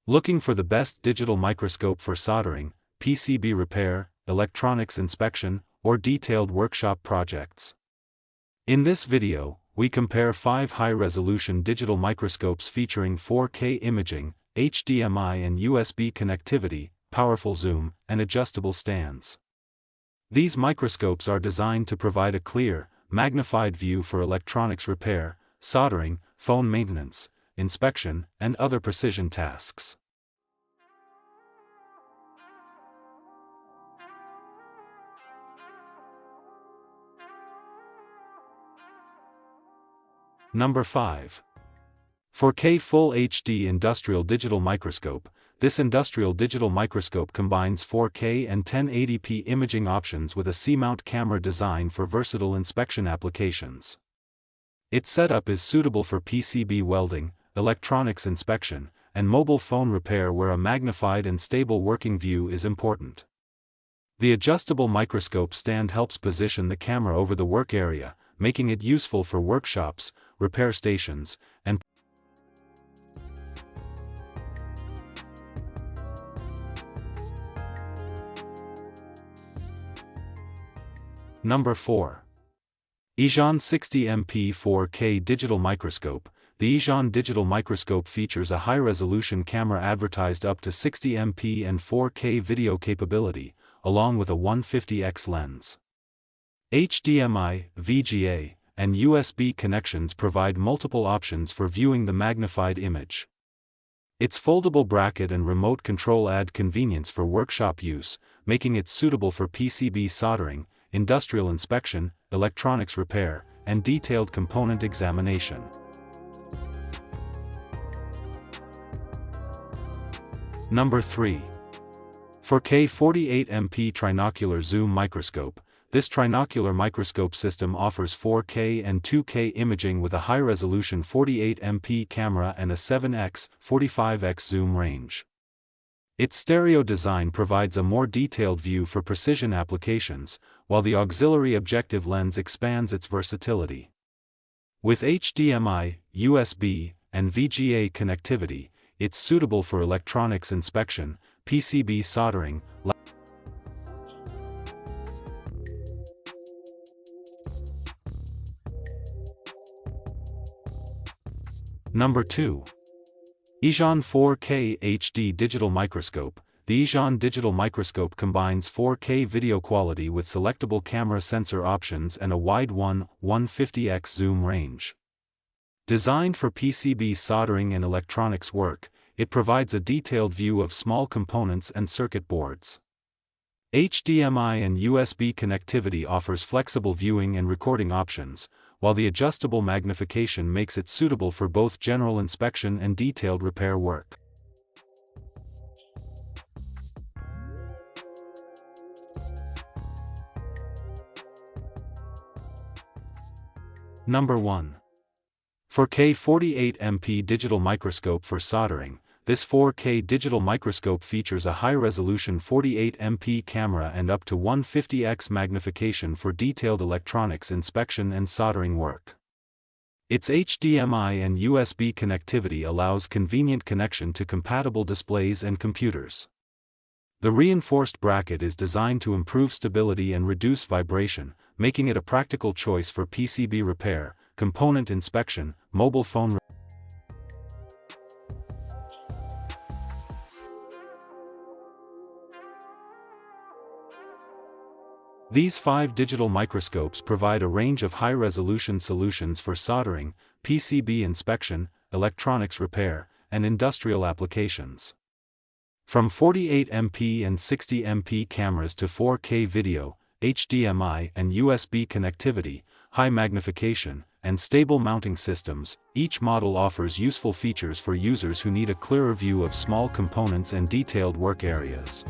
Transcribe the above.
Looking for the best digital microscope for soldering, PCB repair, electronics inspection, or detailed workshop projects? In this video, we compare 5 high-resolution digital microscopes featuring 4K imaging, HDMI and USB connectivity, powerful zoom, and adjustable stands. These microscopes are designed to provide a clear, magnified view for electronics repair, soldering, phone maintenance, inspection, and other precision tasks. Number 5. 4K Full HD Industrial Digital Microscope. This industrial digital microscope combines 4K and 1080p imaging options with a C-mount camera designed for versatile inspection applications. Its setup is suitable for PCB welding, electronics inspection, and mobile phone repair where a magnified and stable working view is important. The adjustable microscope stand helps position the camera over the work area, making it useful for workshops, repair stations, and Number 4. Yizhan 60MP 4K Digital Microscope. The Yizhan digital microscope features a high-resolution camera advertised up to 60MP and 4K video capability, along with a 150x lens. HDMI, VGA, and USB connections provide multiple options for viewing the magnified image. Its foldable bracket and remote control add convenience for workshop use, making it suitable for PCB soldering, industrial inspection, electronics repair, and detailed component examination. Number 3. 4K 48MP Trinocular Zoom Microscope. This trinocular microscope system offers 4K and 2K imaging with a high-resolution 48MP camera and a 7x, 45x zoom range. Its stereo design provides a more detailed view for precision applications, while the auxiliary objective lens expands its versatility. With HDMI, USB, and VGA connectivity, it's suitable for electronics inspection, PCB soldering. Number 2. Yizhan 4K HD Digital Microscope. The Yizhan digital microscope combines 4K video quality with selectable camera sensor options and a wide 150x zoom range. Designed for PCB soldering and electronics work, it provides a detailed view of small components and circuit boards. HDMI and USB connectivity offers flexible viewing and recording options, while the adjustable magnification makes it suitable for both general inspection and detailed repair work. Number 1. 4K 48MP Digital Microscope for soldering. This 4K digital microscope features a high-resolution 48MP camera and up to 150x magnification for detailed electronics inspection and soldering work. Its HDMI and USB connectivity allows convenient connection to compatible displays and computers. The reinforced bracket is designed to improve stability and reduce vibration, making it a practical choice for PCB repair, component inspection, mobile phone. These 5 digital microscopes provide a range of high-resolution solutions for soldering, PCB inspection, electronics repair, and industrial applications. From 48MP and 60MP cameras to 4K video, HDMI and USB connectivity, high magnification, and stable mounting systems, each model offers useful features for users who need a clearer view of small components and detailed work areas.